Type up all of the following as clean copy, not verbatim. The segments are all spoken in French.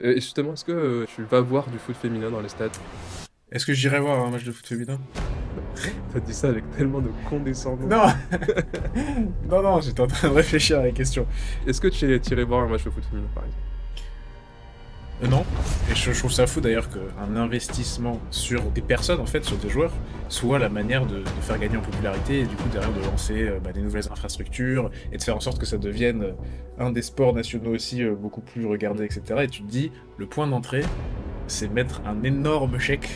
Et justement, est-ce que tu vas voir du foot féminin dans les stades? Est-ce que j'irai voir un match de foot féminin? T'as dit ça avec tellement de condescendance. Non! Non, non, j'étais en train de réfléchir à la question. Est-ce que tu irais voir un match de foot féminin, par exemple? Non. Et je trouve ça fou d'ailleurs qu'un investissement sur des personnes, en fait, sur des joueurs, soit la manière de faire gagner en popularité et du coup derrière de lancer des nouvelles infrastructures et de faire en sorte que ça devienne un des sports nationaux aussi beaucoup plus regardés, etc. Et tu te dis, le point d'entrée, c'est mettre un énorme chèque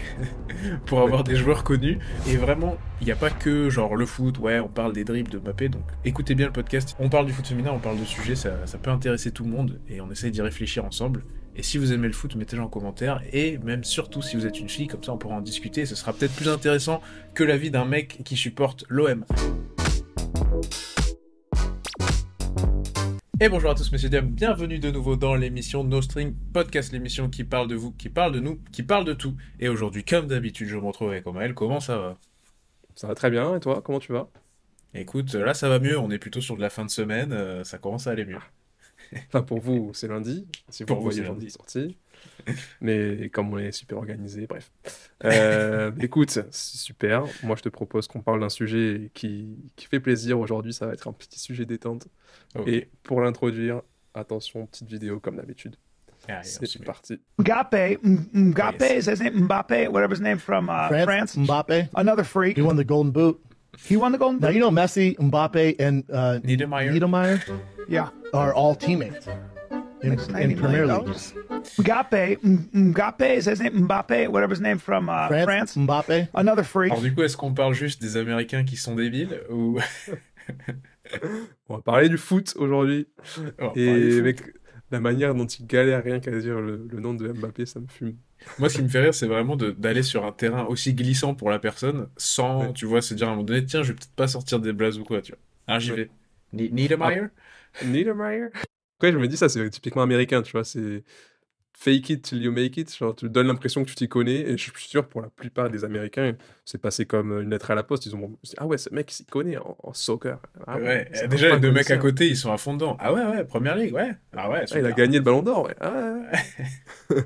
pour Ouais. avoir des joueurs connus. Et vraiment, il n'y a pas que genre le foot, ouais, on parle des dribbles de Mbappé, donc écoutez bien le podcast. On parle du foot féminin, on parle de sujets, ça peut intéresser tout le monde et on essaye d'y réfléchir ensemble. Et si vous aimez le foot, mettez-le en commentaire. Et même surtout si vous êtes une fille, comme ça on pourra en discuter. Et ce sera peut-être plus intéressant que l'avis d'un mec qui supporte l'OM. Et bonjour à tous messieurs dames, bienvenue de nouveau dans l'émission No String Podcast, l'émission qui parle de vous, qui parle de nous, qui parle de tout. Et aujourd'hui, comme d'habitude, je me retrouve avec Omaël. Comment ça va? Ça va très bien, et toi, comment tu vas? Écoute, là ça va mieux, on est plutôt sur de la fin de semaine, ça commence à aller mieux. Enfin, pour vous, c'est lundi, si vous Pour le vous, voyez c'est le jour de lundi. la sortie. Mais comme on est super organisé, bref. Écoute, c'est super. Moi, je te propose qu'on parle d'un sujet qui fait plaisir aujourd'hui. Ça va être un petit sujet détente. Ok, Et pour l'introduire, attention, petite vidéo comme d'habitude. allez, on C'est s'y met. parti. Oh, Mbappe, yes. is his name Mbappe, whatever his name from France. Mbappe. Another freak. He won the Golden Boot. He won the Golden Now Boot. you know Messi, Mbappe, and Niedermeyer. Niedermeyer Yeah. are all teammates in, Makes 90 in Premier million League. Mbappe, is his name Mbappe, whatever his name from France. Mbappe. Another freak. Alors du coup, est-ce qu'on parle juste des Américains qui sont débiles ou On va parler du foot aujourd'hui. on va parler Et foot? mec, la manière dont il galère rien qu'à dire le nom de Mbappé, ça me fume. Moi, ce qui me fait rire, c'est vraiment d'aller sur un terrain aussi glissant pour la personne, sans, Ouais. tu vois, se dire à un moment donné, tiens, je vais peut-être pas sortir des blazes ou quoi, tu vois. Alors j'y Ouais. vais. Niedermeyer? Niedermeyer? Après, je me dis, ça, c'est typiquement américain, tu vois. C'est fake it till you make it. Genre, tu donnes l'impression que tu t'y connais. Et je suis sûr, pour la plupart des Américains, c'est passé comme une lettre à la poste. Ils ont dit, ah ouais, ce mec, il s'y connaît en soccer. Ah ouais, Ouais, c'est un déjà les fin deux mecs à connaisseur. côté, ils sont à fond dedans. Ah ouais, ouais, première ligue, ouais. Ah ouais, Ah, il a super. gagné le ballon d'or, ouais. Ah ouais, ouais.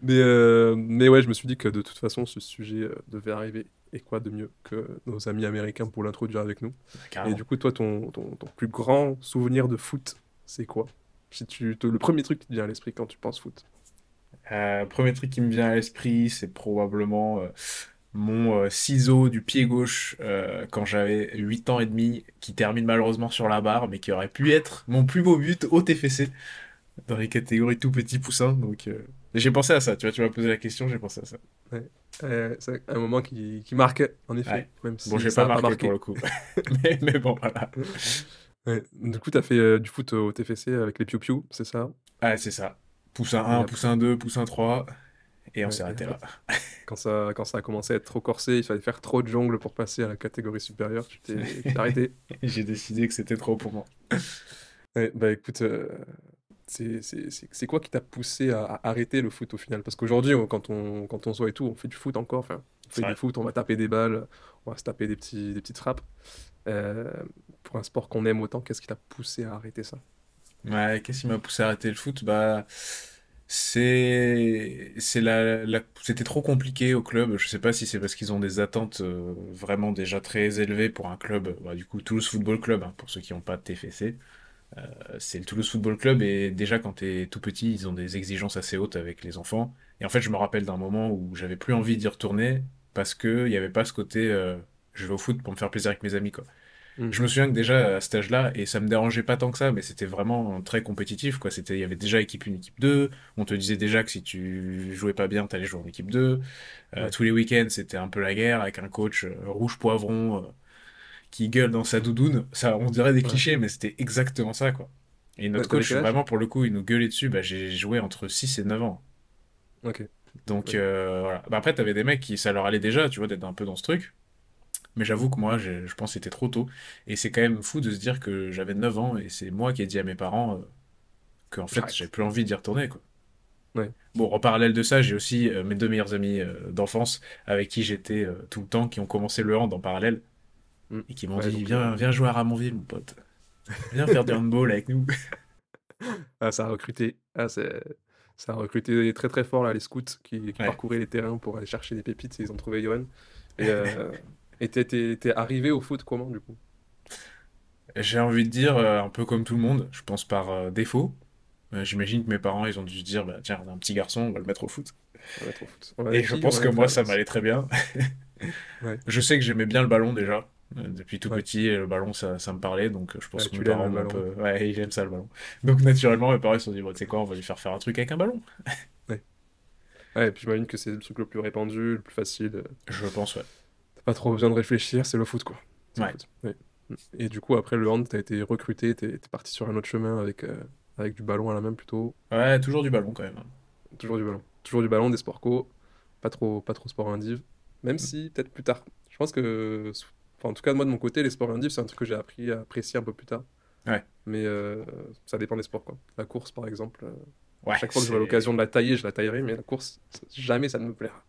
Mais ouais, je me suis dit que de toute façon, ce sujet devait arriver. Et quoi de mieux que nos amis américains pour l'introduire avec nous. Et Carrément. du coup, toi, ton plus grand souvenir de foot, c'est quoi? Si le premier truc qui te vient à l'esprit quand tu penses foot. Premier truc qui me vient à l'esprit, c'est probablement mon ciseau du pied gauche quand j'avais 8 ans et demi, qui termine malheureusement sur la barre, mais qui aurait pu être mon plus beau but au TFC, dans les catégories tout petit poussin. Donc j'ai pensé à ça, tu vois, tu m'as posé la question, j'ai pensé à ça. Ouais. C'est un moment qui marque, en effet, Ouais. même Bon, si j'ai ça pas n'a pas marqué pour marqué. le coup. Mais bon, voilà. Ouais. Du coup, tu as fait du foot au TFC avec les Piou-Piou, c'est ça? Ah, c'est ça. Poussin Et 1, après, poussin 2, poussin 3, et on ouais, s'est et arrêté après, là. quand ça a commencé à être trop corsé, il fallait faire trop de jongles pour passer à la catégorie supérieure, tu t'es arrêté. J'ai décidé que c'était trop pour moi. Ouais, bah écoute, c'est quoi qui t'a poussé à arrêter le foot au final? Parce qu'aujourd'hui, quand on se voit et tout, on fait du foot encore, enfin, on C'est fait du vrai. foot, on va taper des balles, on va se taper des petites frappes. Euh, pour un sport qu'on aime autant, qu'est-ce qui t'a poussé à arrêter ça? Ouais, qu'est-ce qui m'a poussé à arrêter le foot? Bah, c'était trop compliqué au club. Je sais pas si c'est parce qu'ils ont des attentes vraiment déjà très élevées pour un club. Bah, du coup, Toulouse Football Club, hein, pour ceux qui n'ont pas de TFC. C'est le Toulouse Football Club et déjà quand t'es tout petit, ils ont des exigences assez hautes avec les enfants. Et en fait, je me rappelle d'un moment où j'avais plus envie d'y retourner parce que il y avait pas ce côté je vais au foot pour me faire plaisir avec mes amis, quoi. Hmm. Je me souviens que déjà à cet âge-là, et ça me dérangeait pas tant que ça, mais c'était vraiment très compétitif, quoi. Il y avait déjà équipe 1, équipe 2. On te disait déjà que si tu jouais pas bien, t'allais jouer en équipe 2. Ouais, Tous les week-ends, c'était un peu la guerre avec un coach rouge poivron qui gueule dans sa doudoune. Ça, on dirait des ouais. clichés, mais c'était exactement ça, quoi. Et notre T'avais coach, quel âge? vraiment, pour le coup, il nous gueulait dessus. Bah, j'ai joué entre 6 et 9 ans. Ok, Donc, ouais. voilà. Bah, après, t'avais des mecs qui, ça leur allait déjà, tu vois, d'être un peu dans ce truc. Mais j'avoue que moi, je pense que c'était trop tôt. Et c'est quand même fou de se dire que j'avais 9 ans et c'est moi qui ai dit à mes parents que en fait, j'avais J'arrête. plus envie d'y retourner, quoi. Ouais. Bon, en parallèle de ça, j'ai aussi mes deux meilleurs amis d'enfance avec qui j'étais tout le temps, qui ont commencé le hand en parallèle Hmm. et qui m'ont Ouais, dit, donc viens jouer à Ramonville, mon pote. Viens faire du handball avec nous. ah, ça a recruté. Ah, Ça a recruté très très fort là, les scouts qui Ouais. parcouraient les terrains pour aller chercher des pépites et ils ont trouvé Johan. Et et t'es arrivé au foot comment du coup? J'ai envie de dire, un peu comme tout le monde, je pense par défaut. J'imagine que mes parents, ils ont dû se dire, bah, tiens, on a un petit garçon, on va le mettre au foot. On va être au foot. On a des Et je filles, on pense a que des moi, frères. ça m'allait très bien. Ouais, Je sais que j'aimais bien le ballon déjà. Depuis tout ouais. petit, le ballon, ça me parlait. Donc, je pense Ouais, que mes tu l'aimes parents le m'ont un ballon. peu. Ouais, ils aiment ça le ballon. Donc, naturellement, mes parents, ils se sont dit, bon, tu sais quoi, on va lui faire un truc avec un ballon. Ouais. Ouais, et puis j'imagine que c'est le truc le plus répandu, le plus facile. Je pense, ouais. T'as pas trop besoin de réfléchir, c'est le foot quoi. C'est le Ouais. foot. Ouais. Et du coup, après le hand, t'as été recruté, t'es parti sur un autre chemin avec du ballon à la main plutôt. Ouais, toujours du ballon quand même. Toujours du ballon. Toujours du ballon, des sports co, pas trop sport indiv. Même si, peut-être plus tard. Je pense que, enfin, en tout cas, moi de mon côté, les sports indiv, c'est un truc que j'ai appris à apprécier un peu plus tard. Ouais. Mais ça dépend des sports quoi. La course par exemple, Ouais, chaque fois que j'aurai l'occasion de la tailler, je la taillerai, mais la course, jamais ça ne me plaira.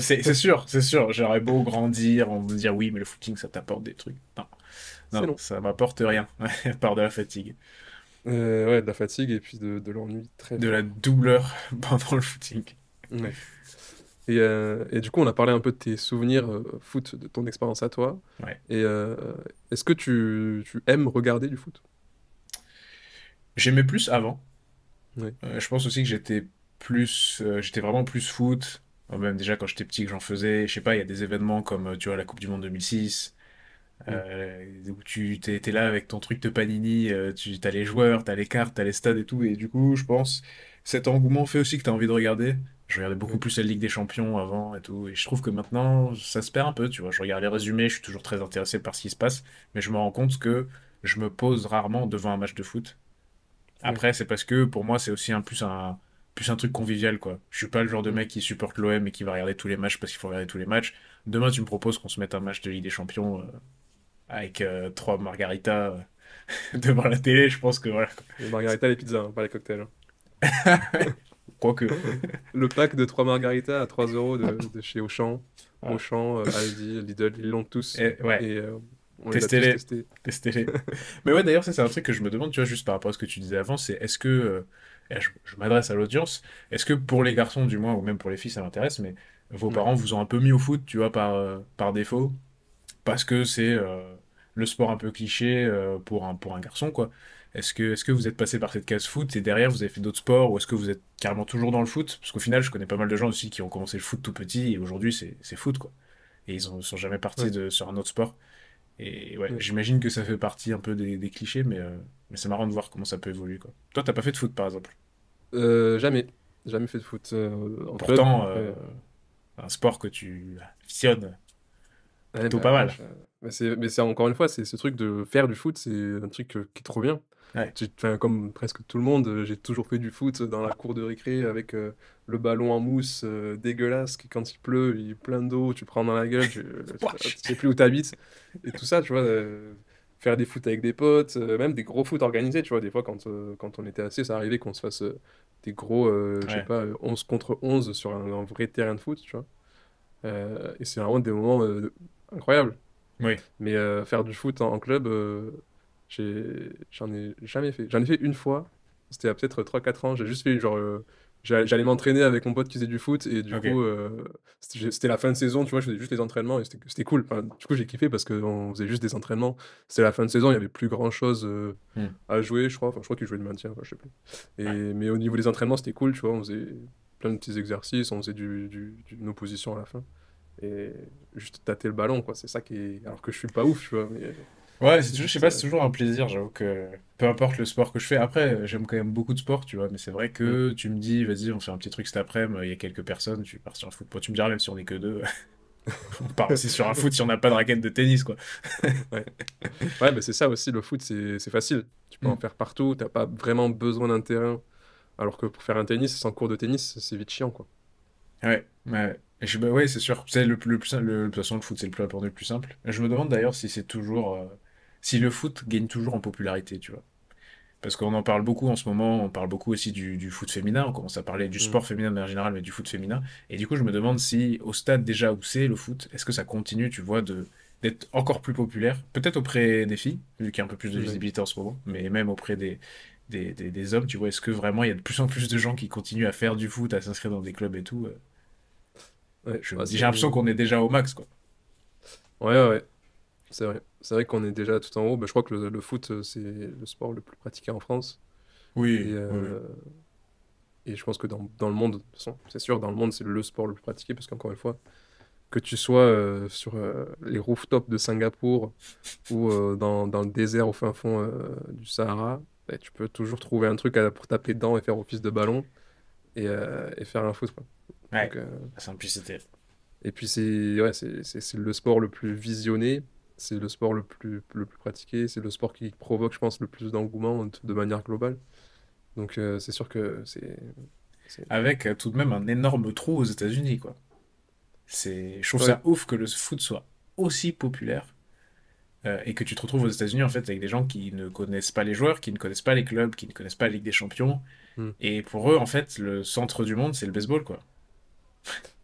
C'est sûr, c'est sûr. J'aurais beau grandir, on me dire oui, mais le footing, ça t'apporte des trucs. Non, C'est non, long. ça m'apporte rien, à part de la fatigue. Ouais, de la fatigue et puis de l'ennui très De fort. la douleur pendant le footing. Ouais. Et du coup, on a parlé un peu de tes souvenirs foot, de ton expérience à toi. Ouais. Et est-ce que tu aimes regarder du foot? J'aimais plus avant. Ouais. Je pense aussi que j'étais vraiment plus foot. Même déjà quand j'étais petit que j'en faisais. Je sais pas, il y a des événements comme, tu vois, la Coupe du Monde 2006, Mm. où tu t'es là avec ton truc de Panini, t'as les joueurs, t'as les cartes, t'as les stades et tout. Et du coup, je pense, cet engouement fait aussi que t'as envie de regarder. Je regardais beaucoup Ouais. plus la Ligue des Champions avant et tout. Et je trouve que maintenant, ça se perd un peu, tu vois. Je regarde les résumés, je suis toujours très intéressé par ce qui se passe. Mais je me rends compte que je me pose rarement devant un match de foot. Ouais. Après, c'est parce que pour moi, c'est aussi plus un truc convivial, quoi. Je suis pas le genre de Mm. mec qui supporte l'OM et qui va regarder tous les matchs parce qu'il faut regarder tous les matchs. Demain, tu me proposes qu'on se mette un match de Ligue des Champions avec trois margaritas devant la télé, je pense que voilà. Les margaritas, les pizzas, hein, pas les cocktails. Quoique. Le pack de 3 margaritas à 3 euros de chez Auchan, Voilà. Aldi, Lidl, ils l'ont tous. Et, ouais, Et on les a tous testez-les. testés. Testez-les. Mais ouais, d'ailleurs, ça, c'est un truc que je me demande, tu vois, juste par rapport à ce que tu disais avant, c'est est-ce que, et je m'adresse à l'audience, est-ce que pour les garçons, du moins, ou même pour les filles, ça m'intéresse, mais vos Ouais. parents vous ont un peu mis au foot, tu vois, par défaut, parce que c'est le sport un peu cliché pour un garçon, quoi. Est-ce que vous êtes passé par cette case foot et derrière vous avez fait d'autres sports ou est-ce que vous êtes carrément toujours dans le foot? Parce qu'au final, je connais pas mal de gens aussi qui ont commencé le foot tout petit et aujourd'hui c'est foot, quoi. Et ils sont jamais partis Ouais. sur un autre sport. Et ouais, Ouais. j'imagine que ça fait partie un peu des clichés, mais c'est marrant de voir comment ça peut évoluer, quoi. Toi, t'as pas fait de foot, par exemple. Jamais. Jamais fait de foot en club. Pourtant, Après, un sport que tu aficionnes ouais, plutôt bah, pas ouais, mal. mais c'est encore une fois, c'est ce truc de faire du foot, c'est un truc qui est trop bien. Ouais, Enfin, comme presque tout le monde, j'ai toujours fait du foot dans la cour de récré avec le ballon en mousse dégueulasse qui, quand il pleut, il est plein d'eau, tu prends dans la gueule, tu wesh. sais plus où t'habites. Et tout ça, tu vois, faire des foot avec des potes, même des gros foot organisés, tu vois, des fois quand on était assis, ça arrivait qu'on se fasse des gros, je sais Ouais, pas, 11 contre 11 sur un vrai terrain de foot, tu vois. Et c'est vraiment des moments incroyables. oui, Mais faire du foot en club, j'en ai jamais fait. J'en ai fait une fois, c'était il y a peut-être 3 4 ans. J'ai juste fait genre. J'allais m'entraîner avec mon pote qui faisait du foot et du ok. coup, c'était la fin de saison, tu vois, je faisais juste les entraînements et c'était cool. Enfin, du coup, j'ai kiffé parce qu'on faisait juste des entraînements. C'était la fin de saison, il y avait plus grand-chose Hmm. à jouer, je crois. Enfin, je crois qu'ils jouaient le maintien, enfin, je sais plus. Ouais. Mais au niveau des entraînements, c'était cool, tu vois, on faisait plein de petits exercices, on faisait d'une opposition à la fin. Et juste tâter le ballon, quoi. C'est ça qui est. Alors que je suis pas ouf, tu vois, mais Ouais, c'est je sais juste. pas, c'est toujours un plaisir, j'avoue que peu importe le sport que je fais. Après, j'aime quand même beaucoup de sports, tu vois, mais c'est vrai Mm. que tu me dis, vas-y, on fait un petit truc cet après-midi, il y a quelques personnes, tu pars sur un foot. Bon, tu me diras, même si on est que deux, on part aussi sur un foot si on n'a pas de raquette de tennis, quoi. Ouais. Ouais, mais c'est ça aussi, le foot, c'est facile. Tu peux en Hmm. faire partout, t'as pas vraiment besoin d'un terrain. Alors que pour faire un tennis, sans cours de tennis, c'est vite chiant, quoi. Ouais, ouais. Bah ouais, c'est sûr. C'est le plus simple. De toute façon, le foot, c'est le plus important et le plus simple. Je me demande d'ailleurs si c'est toujours. Si le foot gagne toujours en popularité, tu vois. Parce qu'on en parle beaucoup en ce moment, on parle beaucoup aussi du foot féminin, on commence à parler du Mm. sport féminin de manière générale, mais du foot féminin. Et du coup, je me demande si, au stade déjà où c'est le foot, est-ce que ça continue, tu vois, d'être encore plus populaire, peut-être auprès des filles, vu qu'il y a un peu plus de Ouais. visibilité en ce moment, mais même auprès des hommes, tu vois, est-ce que vraiment il y a de plus en plus de gens qui continuent à faire du foot, à s'inscrire dans des clubs et tout Ouais, bah, j'ai l'impression qu'on est déjà au max, quoi. ouais, ouais, ouais, c'est vrai. C'est vrai qu'on est déjà tout en haut. Bah, je crois que le foot, c'est le sport le plus pratiqué en France. Et, Oui, oui, oui. euh, et je pense que dans le monde, de toute façon, c'est sûr, dans le monde, c'est le sport le plus pratiqué parce qu'encore une fois, que tu sois sur les rooftops de Singapour ou dans le désert au fin fond du Sahara, bah, tu peux toujours trouver un truc pour taper dedans et faire office de ballon et faire un foot, quoi. Ouais, Donc, la simplicité. et puis c'est ouais, c'est le sport le plus visionné, c'est le sport le plus pratiqué, c'est le sport qui provoque, je pense, le plus d'engouement de manière globale. Donc c'est sûr que c'est- Avec tout de même un énorme trou aux États-Unis, quoi. Je trouve ouais, ça ouf que le foot soit aussi populaire et que tu te retrouves aux États-Unis en fait avec des gens qui ne connaissent pas les joueurs, qui ne connaissent pas les clubs, qui ne connaissent pas la Ligue des Champions. hmm, Et pour eux, en fait, le centre du monde, c'est le baseball, quoi.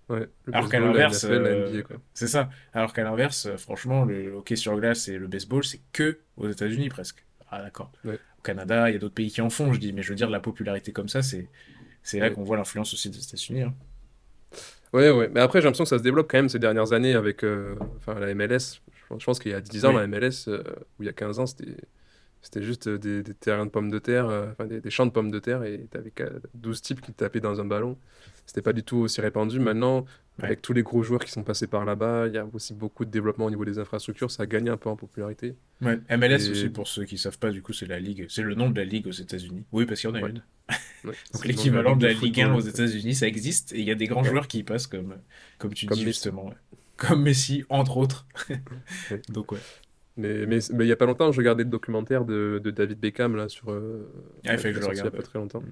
ouais, le Alors qu'à baseball, la l'inverse, NFL, la NBA, quoi. c'est ça. Alors qu'à l'inverse, franchement, le hockey sur glace et le baseball, c'est que aux États-Unis presque. Ah d'accord. Ouais, Au Canada, il y a d'autres pays qui en font, je dis, mais je veux dire, la popularité comme ça, c'est là ouais. qu'on voit l'influence aussi des États-Unis, hein. Ouais, ouais. Mais après, j'ai l'impression que ça se développe quand même ces dernières années avec enfin, la MLS. Je pense qu'il y a 10 ans, la Oui, MLS, ou il y a 15 ans, c'était juste des terrains de pommes de terre, enfin des champs de pommes de terre, et t'avais 12 types qui tapaient dans un ballon. C'était pas du tout aussi répandu. Maintenant, ouais. avec tous les gros joueurs qui sont passés par là-bas, il y a aussi beaucoup de développement au niveau des infrastructures. Ça a gagné un peu en popularité. Ouais. MLS aussi, Et pour ceux qui savent pas, du coup, c'est la ligue, c'est le nom de la ligue aux États-Unis. Oui, parce qu'il y en a ouais, une. ouais, Donc c'est le nom de la l'équivalent Ligue de de la Ligue 1 aux football, États-Unis, ça existe, et il y a des grands ouais, joueurs qui y passent comme tu comme dis Messi. justement, ouais. Comme Messi, entre autres. Ouais. Donc ouais. Mais il y a pas longtemps, je regardais le documentaire de David Beckham là, Ah, il qui fallait que a je le sorti il y a regarde, pas ouais. très longtemps.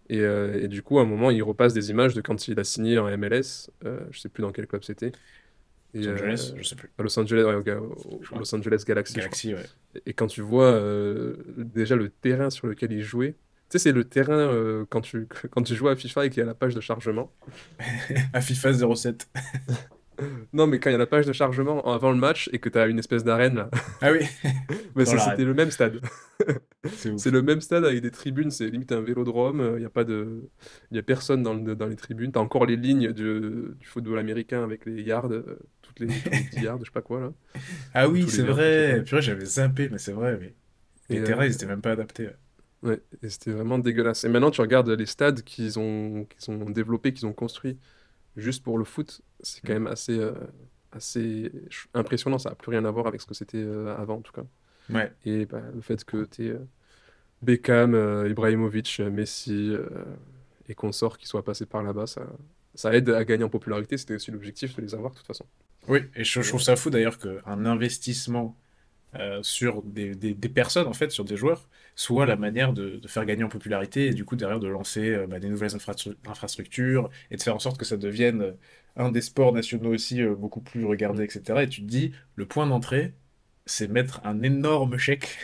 Et du coup, à un moment, il repasse des images de quand il a signé en MLS. Je sais plus dans quel club c'était. Et Los Angeles, je sais plus, à Los Angeles, ouais, je au crois. Los Angeles Galaxy, je crois. Galaxy, ouais. Et quand tu vois déjà le terrain sur lequel il jouait, tu sais, c'est le terrain quand tu joues à FIFA et qu'il y a la page de chargement. À FIFA 07. Non, mais quand il y a la page de chargement avant le match et que tu as une espèce d'arène là, Ah oui, mais dans c'était l'arène. le même stade. C'est C'est ouf. le même stade avec des tribunes, c'est limite un vélodrome, il y a pas il y a personne dans les tribunes. T'as encore les lignes du football américain avec les yards, tous les 10 yards, je sais pas quoi là, Ah ou oui, tous c'est les yards, je sais pas. vrai. Purée, j'avais zappé, mais c'est vrai, mais Et les terrains, ils étaient même pas adaptés, ouais. ouais, et c'était vraiment dégueulasse. Et maintenant tu regardes les stades qu'ils ont développés, qu'ils ont construits juste pour le foot, c'est quand Mm. même assez impressionnant, ça a plus rien à voir avec ce que c'était avant en tout cas. Ouais. Et bah, le fait que tu Beckham, Ibrahimovic, Messi et consorts qui soient passés par là-bas, ça aide à gagner en popularité. C'était aussi l'objectif de les avoir de toute façon. Oui, et je Et, trouve ça fou d'ailleurs qu'un investissement sur des personnes, en fait, sur des joueurs, soit la manière de faire gagner en popularité et du coup derrière de lancer des nouvelles infrastructures et de faire en sorte que ça devienne un des sports nationaux aussi beaucoup plus regardés, mm, etc. Et tu te dis, le point d'entrée, c'est mettre un énorme chèque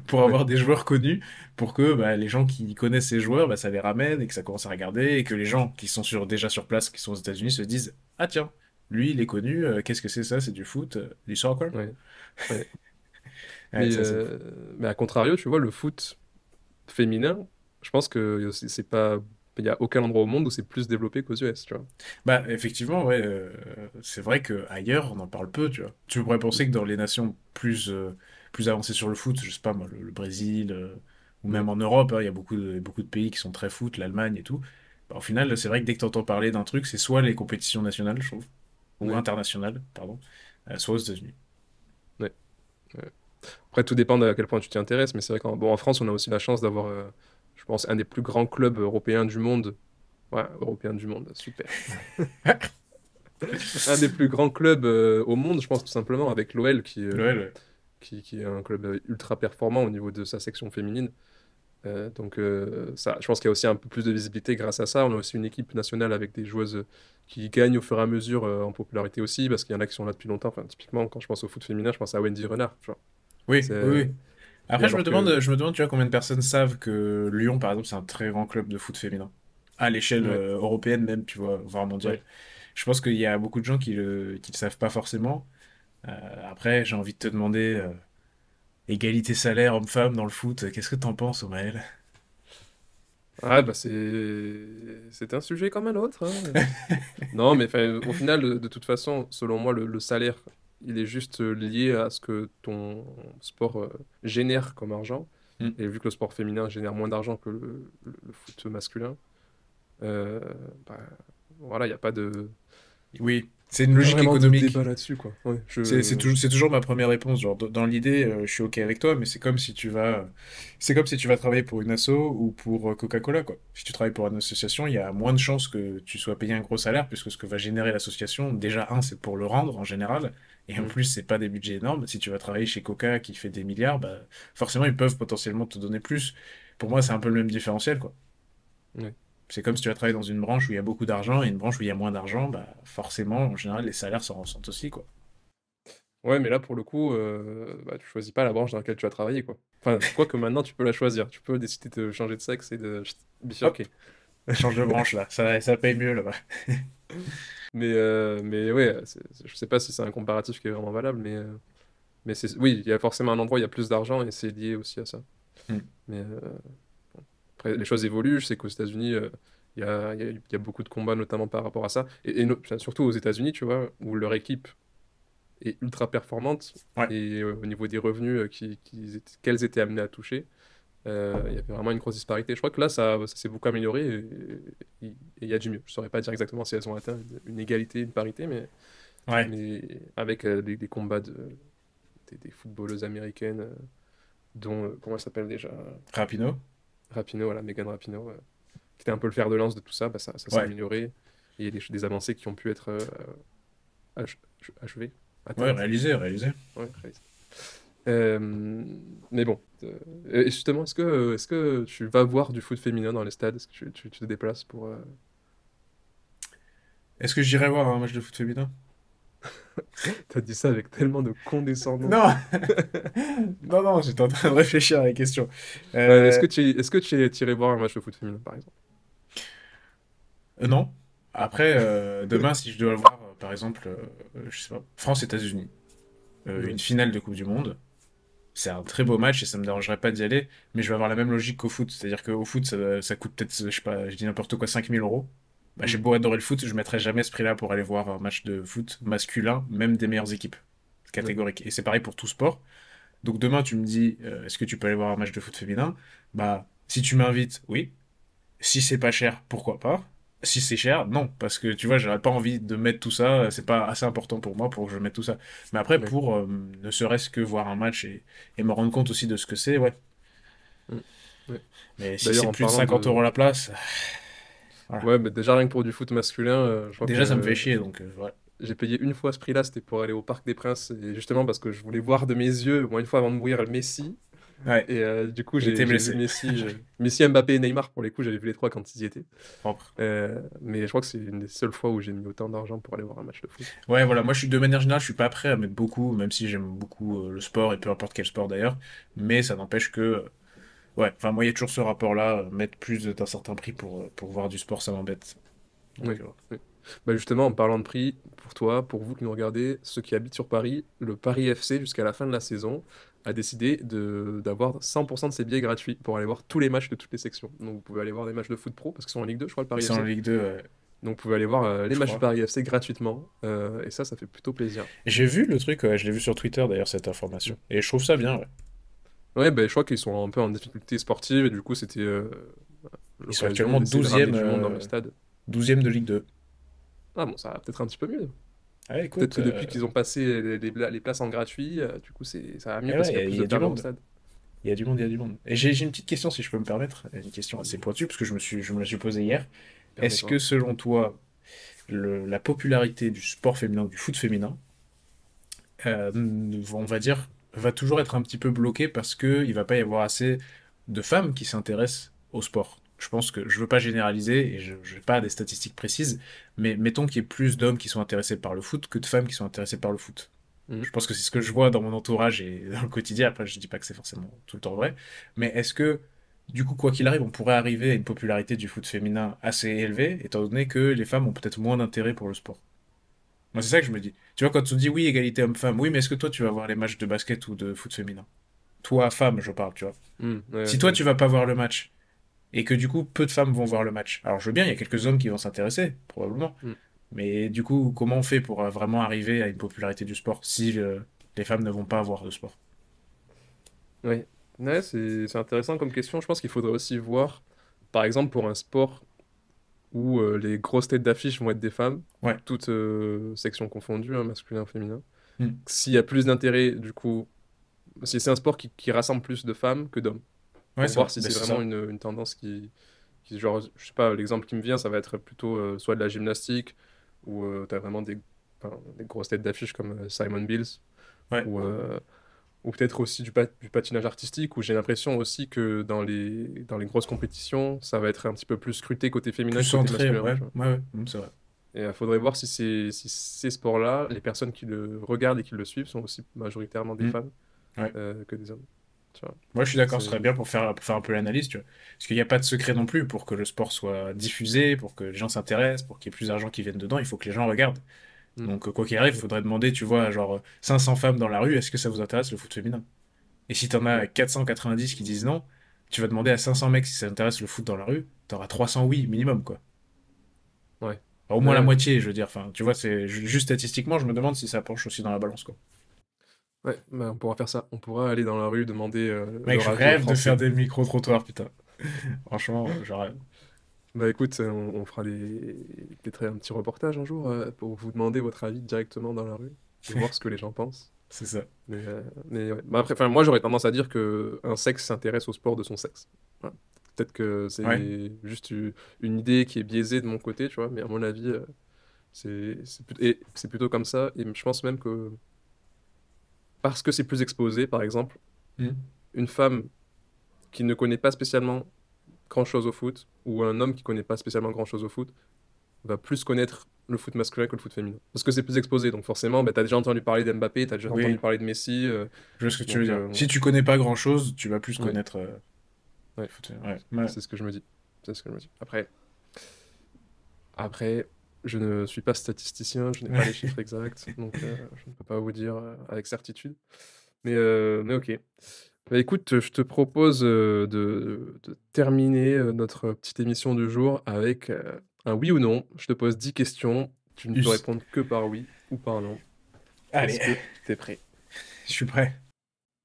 pour ouais, avoir des joueurs connus, pour que les gens qui connaissent ces joueurs, ça les ramène et que ça commence à regarder, et que les gens qui sont déjà sur place, qui sont aux États-Unis, se disent, ah tiens, lui il est connu, qu'est-ce que c'est ça? C'est du foot, du soccer? ouais, ouais. Ouais, ça c'est fou. Mais à contrario, tu vois, le foot féminin, je pense que c'est pas. Il n'y a aucun endroit au monde où c'est plus développé qu'aux US, tu vois. Bah, effectivement, ouais, c'est vrai que ailleurs on en parle peu, tu vois. Tu pourrais penser que dans les nations plus avancées sur le foot, je sais pas moi, le Brésil, ou Mm, même en Europe, hein, il y a beaucoup de pays qui sont très foot, l'Allemagne et tout. Bah, au final, c'est vrai que dès que tu entends parler d'un truc, c'est soit les compétitions nationales, je trouve, ou ouais, internationales, pardon, soit aux États-Unis. ouais, ouais. Après, tout dépend de à quel point tu t'y intéresses, mais c'est vrai qu'en bon, en France, on a aussi la chance d'avoir, je pense, un des plus grands clubs européens du monde. Ouais, européen du monde, super. Un des plus grands clubs au monde, je pense tout simplement, avec l'OL L'OL, ouais. qui est un club ultra performant au niveau de sa section féminine. Donc ça, je pense qu'il y a aussi un peu plus de visibilité grâce à ça. On a aussi une équipe nationale avec des joueuses qui gagnent au fur et à mesure en popularité aussi, parce qu'il y en a qui sont là depuis longtemps. Enfin, typiquement, quand je pense au foot féminin, je pense à Wendy Renard. Tu vois. Oui, oui, C'est... oui. Et Après, alors que... je me demande, tu vois, combien de personnes savent que Lyon, par exemple, c'est un très grand club de foot féminin. À l'échelle Ouais, européenne même, tu vois, voire mondiale. ouais, Je pense qu'il y a beaucoup de gens qui le savent pas forcément. Après, j'ai envie de te demander, égalité salaire homme-femme dans le foot. Qu'est-ce que t'en penses, Maël? Ah bah c'est un sujet comme un autre, hein. Non, mais enfin, au final, de toute façon, selon moi, le salaire, il est juste lié à ce que ton sport génère comme argent. Hmm. Et vu que le sport féminin génère moins d'argent que le foot masculin, euh, bah, voilà, il n'y a pas de, Oui, c'est une pas logique vraiment de débat économique. là-dessus, quoi. Ouais, C'est toujours ma première réponse. Genre, dans l'idée, je suis OK avec toi, mais c'est comme si tu vas travailler pour une asso ou pour Coca-Cola, quoi. Si tu travailles pour une association, il y a moins de chances que tu sois payé un gros salaire, puisque ce que va générer l'association, déjà, c'est pour le rendre en général, et en Mm. plus, c'est pas des budgets énormes. Si tu vas travailler chez Coca qui fait des milliards, bah, forcément, ils peuvent potentiellement te donner plus. Pour moi, c'est un peu le même différentiel, quoi. Ouais. C'est comme si tu vas travailler dans une branche où il y a beaucoup d'argent et une branche où il y a moins d'argent, bah, forcément, en général, les salaires s'en ressentent aussi, quoi. Ouais, mais là, pour le coup, bah, tu choisis pas la branche dans laquelle tu vas travailler, quoi. Enfin, quoique maintenant, tu peux la choisir. Tu peux décider de changer de sexe et de Hop, bifurquer. change de branche là, ça paye mieux là-bas. Mais ouais, je sais pas si c'est un comparatif qui est vraiment valable, mais oui, il y a forcément un endroit où il y a plus d'argent et c'est lié aussi à ça. Hmm. Mais après, les choses évoluent. Je sais qu'aux États-Unis, il y a beaucoup de combats, notamment par rapport à ça. Enfin, surtout aux États-Unis, tu vois, où leur équipe est ultra performante Ouais, et au niveau des revenus qu'elles étaient amenées à toucher, il y avait vraiment une grosse disparité. Je crois que là, ça s'est beaucoup amélioré et il y a du mieux. Je saurais pas dire exactement si elles ont atteint une égalité, une parité, ouais. mais avec des combats des footballeuses américaines, dont, comment elle s'appelle déjà? Rapino? Rapinoe, voilà, Megan Rapinoe, qui était un peu le fer de lance de tout ça, bah, ça s'est Ouais, amélioré. Et il y a des avancées qui ont pu être achevées, ouais, atteintes. réalisé, réalisé. Ouais, réalisées. Mais bon, et justement, est-ce que tu vas voir du foot féminin dans les stades? Est-ce que tu te déplaces pour... Est-ce que j'irai voir un match de foot féminin? T'as dit ça avec tellement de condescendance. Non! Non, non, j'étais en train de réfléchir à la question. Est-ce Euh, que tu irais voir un match de foot féminin, par exemple? non. Après, demain, si je dois voir, par exemple, je sais pas, France-États-Unis, une Oui. finale de Coupe du Monde, c'est un très beau match et ça me dérangerait pas d'y aller, mais je vais avoir la même logique qu'au foot. C'est-à-dire qu'au foot, ça coûte peut-être, je sais pas, je dis n'importe quoi, 5 000 euros. Bah, j'ai Mm. beau adorer le foot, je mettrai jamais ce prix-là pour aller voir un match de foot masculin, même des meilleures équipes. C'est Ouais. catégorique. Et c'est pareil pour tout sport. Donc demain, tu me dis, est-ce que tu peux aller voir un match de foot féminin? Bah, si tu m'invites, oui. Si c'est pas cher, pourquoi pas? Si c'est cher, non, parce que tu vois, j'aurais pas envie de mettre tout ça, c'est pas assez important pour moi pour que je mette tout ça. Mais après, Ouais. pour ne serait-ce que voir un match et me rendre compte aussi de ce que c'est, ouais. Mm. Ouais. Mais si D'ailleurs, c'est en plus de parlant 50 de... euros la place, voilà. Ouais, bah déjà rien que pour du foot masculin, je crois Déjà, ça me fait que chier, donc ouais. j'ai payé une fois ce prix-là, c'était pour aller au Parc des Princes, et justement parce que je voulais voir de mes yeux, au moins une fois avant de mourir, le Messi. Ouais, Et du coup, et t'es j'ai vu blessé. Messi, Mbappé et Neymar, pour les coups, j'avais vu les trois quand ils y étaient. Propre. Mais je crois que c'est une des seules fois où j'ai mis autant d'argent pour aller voir un match de foot. Ouais, voilà, moi je suis de manière générale, je suis pas prêt à mettre beaucoup, même si j'aime beaucoup le sport et peu importe quel sport d'ailleurs, mais ça n'empêche que, ouais, enfin moi il y a toujours ce rapport-là, mettre plus d'un certain prix pour voir du sport, ça m'embête. Oui, Donc, oui. Bah justement, en parlant de prix, pour toi, pour vous qui nous regardez, ceux qui habitent sur Paris, le Paris FC, jusqu'à la fin de la saison, a décidé d'avoir 100% de ses billets gratuits pour aller voir tous les matchs de toutes les sections. Donc vous pouvez aller voir des matchs de foot pro, parce qu'ils sont en Ligue 2, je crois, le ils Paris sont en FC. Ligue 2, Donc vous pouvez aller voir les je matchs du crois. Paris FC gratuitement. Et ça fait plutôt plaisir. J'ai vu le truc, ouais, je l'ai vu sur Twitter d'ailleurs, cette information. Et je trouve ça bien, ouais. Ouais, ben, je crois qu'ils sont un peu en difficulté sportive et du coup, c'était Ils sont l'occasion actuellement d'essayer de ramener 12e, du monde dans le stade. 12e de Ligue 2. Ah bon, ça va peut-être un petit peu mieux. Ah, Peut-être écoute, que depuis qu'ils ont passé les places en gratuit, du coup, ça va mieux eh parce ouais, qu'il y a plus il y de a du ferveur au monde. stade. Il y a du monde, il y a du monde. Et j'ai une petite question, si je peux me permettre, une question assez Vas-y, pointue, parce que je me la suis posée hier. Est-ce permets-toi. que selon toi, la popularité du sport féminin, du foot féminin, on va dire, va toujours être un petit peu bloquée parce qu'il va pas y avoir assez de femmes qui s'intéressent au sport? Je pense que je veux pas généraliser et je n'ai pas des statistiques précises, mais mettons qu'il y ait plus d'hommes qui sont intéressés par le foot que de femmes qui sont intéressées par le foot. Mhm. Je pense que c'est ce que je vois dans mon entourage et dans le quotidien. Après, je dis pas que c'est forcément tout le temps vrai. Mais est-ce que, du coup, quoi qu'il arrive, on pourrait arriver à une popularité du foot féminin assez élevée, étant donné que les femmes ont peut-être moins d'intérêt pour le sport? Moi, c'est ça que je me dis. Tu vois, quand on dit oui, égalité homme-femme, oui, mais est-ce que toi, tu vas voir les matchs de basket ou de foot féminin? Toi, femme, je parle, tu vois. Ouais, Si toi, tu vas pas voir le match, et que du coup, peu de femmes vont voir le match, alors je veux bien, il y a quelques hommes qui vont s'intéresser, probablement. mm. Mais du coup, comment on fait pour vraiment arriver à une popularité du sport si les femmes ne vont pas voir de sport? Ouais, ouais, c'est intéressant comme question. Je pense qu'il faudrait aussi voir, par exemple, pour un sport où les grosses têtes d'affiche vont être des femmes, Ouais. toutes sections confondues, hein, masculin, féminin. Mm. S'il y a plus d'intérêt, du coup, si c'est un sport qui rassemble plus de femmes que d'hommes, Ouais, pour c'est voir vrai. si Ben, c'est c'est vraiment ça. une tendance genre, je sais pas, l'exemple qui me vient, ça va être plutôt soit de la gymnastique, où t'as vraiment enfin, des grosses têtes d'affiche comme Simon Bills, Ouais. ou peut-être aussi du patinage artistique, où j'ai l'impression aussi que dans les grosses compétitions, ça va être un petit peu plus scruté côté féminin Plus que côté centré, masculin, ouais. tu vois. Ouais, ouais. C'est vrai. Et il faudrait voir si ces sports-là, les personnes qui le regardent et qui le suivent sont aussi majoritairement des Mm. femmes Ouais. que des hommes. Tu vois. Moi, je suis d'accord, ce C'est... serait bien pour faire un peu l'analyse, tu vois. Parce qu'il n'y a pas de secret non plus pour que le sport soit diffusé, pour que les gens s'intéressent, pour qu'il y ait plus d'argent qui vienne dedans, il faut que les gens regardent. Mm. Donc, quoi qu'il arrive, il Ouais. faudrait demander, tu vois, genre 500 femmes dans la rue, est-ce que ça vous intéresse le foot féminin? Et si t'en as Ouais. 490 qui disent non, tu vas demander à 500 mecs si ça intéresse le foot dans la rue, t'auras 300 oui minimum, quoi. Ouais. Enfin, au moins la Ouais. moitié, je veux dire. Enfin, tu vois, c'est juste statistiquement, je me demande si ça penche aussi dans la balance, quoi. Ouais, bah, on pourra faire ça. On pourra aller dans la rue demander Mec, leur je avis aux rêve de faire Français. des micro-trottoirs, putain. Franchement, je rêve. Bah écoute, on fera peut-être un petit reportage un jour pour vous demander votre avis directement dans la rue et voir ce que les gens pensent. C'est ça. Mais ouais. Bah après, enfin, moi j'aurais tendance à dire que un sexe s'intéresse au sport de son sexe. Voilà. Peut-être que Ouais. c'est juste une idée qui est biaisée de mon côté, tu vois, mais à mon avis, c'est plutôt comme ça. Et je pense même que parce que c'est plus exposé, par exemple, Hmm. une femme qui ne connaît pas spécialement grand-chose au foot, ou un homme qui connaît pas spécialement grand-chose au foot, va plus connaître le foot masculin que le foot féminin. Parce que c'est plus exposé, donc forcément, bah, tu as déjà entendu parler d'Mbappé, tu as déjà entendu Oui, parler de Messi, je vois ce que tu veux donc dire. Si tu connais pas grand-chose, tu vas plus ouais, connaître. ouais, Ouais. Ouais. c'est ce que je me dis. C'est ce que je me dis. Après, je ne suis pas statisticien, je n'ai pas les chiffres exacts, donc je ne peux pas vous dire avec certitude. Mais ok. Bah, écoute, je te propose de terminer notre petite émission du jour avec un oui ou non. Je te pose 10 questions. Tu ne peux Us. répondre que par oui ou par non. Est-ce Allez, que tu es prêt? je suis prêt.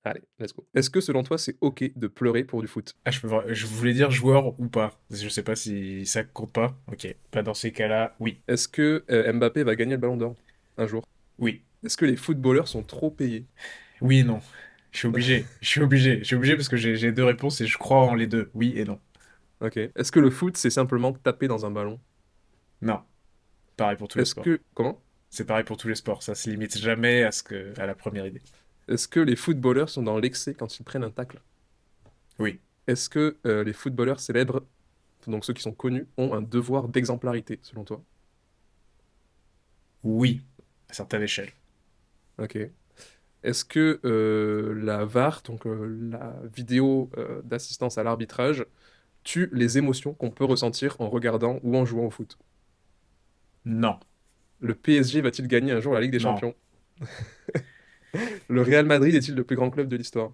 Allez, let's go. Est-ce que selon toi, c'est ok de pleurer pour du foot? Ah, je voulais dire joueur ou pas. Je sais pas si ça compte pas. Ok. Pas dans ces cas-là, oui. Est-ce que Mbappé va gagner le Ballon d'Or un jour? Oui. Est-ce que les footballeurs sont trop payés? Oui et non. Je suis obligé. Je suis obligé parce que j'ai deux réponses et je crois en les deux. Oui et non. Ok. Est-ce que le foot, c'est simplement taper dans un ballon? Non. Pareil pour tous les Est-ce sports. que... Comment? C'est pareil pour tous les sports. Ça se limite jamais à la première idée. Est-ce que les footballeurs sont dans l'excès quand ils prennent un tacle? Oui. Est-ce que les footballeurs célèbres, donc ceux qui sont connus, ont un devoir d'exemplarité, selon toi? Oui. À certaines échelles. Ok. Est-ce que la VAR, donc la vidéo d'assistance à l'arbitrage, tue les émotions qu'on peut ressentir en regardant ou en jouant au foot? Non. Le PSG va-t-il gagner un jour la Ligue des Non. Champions? Le Real Madrid est-il le plus grand club de l'histoire?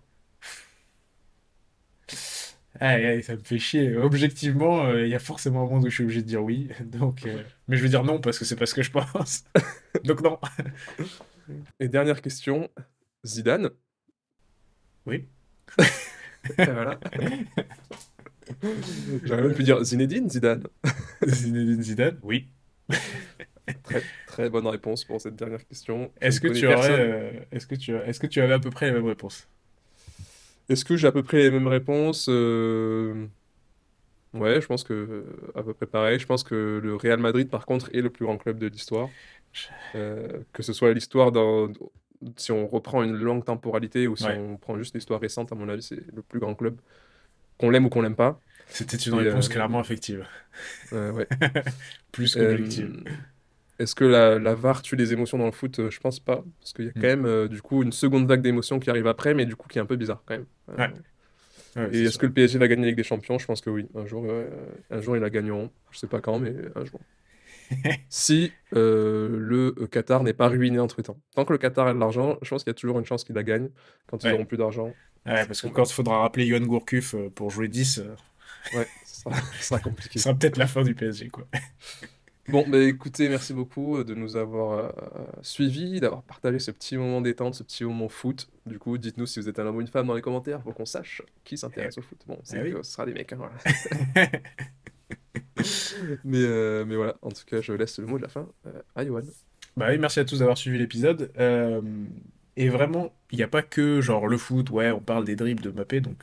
Aïe, aïe, ça me fait chier. Objectivement, il y a forcément un monde où je suis obligé de dire oui. Donc, mais je vais dire non parce que c'est pas ce que je pense. Donc non. Et dernière question, Zidane. Oui. Et voilà. J'aurais même pu dire Zinedine Zidane. Zinedine Zidane? Oui. Très, très bonne réponse pour cette dernière question. Je ne Est-ce que connais tu aurais, personne. est-ce que tu avais à peu près les mêmes réponses? Est-ce que j'ai à peu près les mêmes réponses? Ouais, je pense que à peu près pareil. Je pense que le Real Madrid, par contre, est le plus grand club de l'histoire. Que ce soit l'histoire si on reprend une longue temporalité ou si Ouais. on prend juste l'histoire récente, à mon avis, c'est le plus grand club. Qu'on l'aime ou qu'on l'aime pas. C'était une Et réponse clairement affective. ouais. Plus qu'objective. Euh, Est-ce que la VAR tue les émotions dans le foot? Je pense pas. Parce qu'il y a quand Hmm. même, du coup, une seconde vague d'émotions qui arrive après, mais du coup, qui est un peu bizarre quand même. Ouais. Ouais, Et c'est est-ce sûr. que le PSG va gagner la Ligue des Champions? Je pense que oui. Un jour, ils la gagneront. Je sais pas quand, mais un jour. Si le Qatar n'est pas ruiné entre-temps. Tant que le Qatar a de l'argent, je pense qu'il y a toujours une chance qu'ils la gagnent quand ils Ouais. auront plus d'argent. Ouais, parce que quand il faudra rappeler Yoann Gourcuff pour jouer 10, Ouais, ça sera compliqué. ce sera peut-être la fin du PSG, quoi. Bon, bah écoutez, merci beaucoup de nous avoir suivis, d'avoir partagé ce petit moment détente, ce petit moment foot. Du coup, dites-nous si vous êtes un homme ou une femme dans les commentaires pour qu'on sache qui s'intéresse au foot. Bon, c'est oui. que ce sera des mecs, hein, voilà. Mais voilà, en tout cas, je laisse le mot de la fin à Yoann. Bah oui, merci à tous d'avoir suivi l'épisode. Et vraiment, il n'y a pas que genre le foot, ouais, on parle des dribbles de Mbappé, donc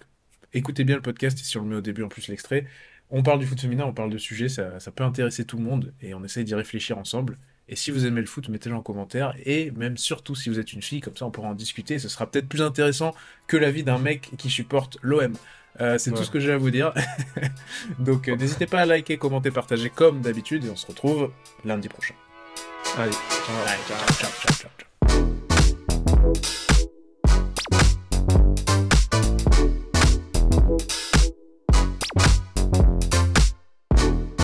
écoutez bien le podcast, et si on le met au début en plus l'extrait, on parle du foot féminin, on parle de sujets, ça peut intéresser tout le monde, et on essaye d'y réfléchir ensemble. Et si vous aimez le foot, mettez-le en commentaire, et même surtout si vous êtes une fille, comme ça on pourra en discuter, ce sera peut-être plus intéressant que l'avis d'un mec qui supporte l'OM. C'est tout ce que j'ai à vous dire. Donc n'hésitez pas à liker, commenter, partager comme d'habitude, et on se retrouve lundi prochain. Allez, Allez, ciao, ciao, ciao, ciao.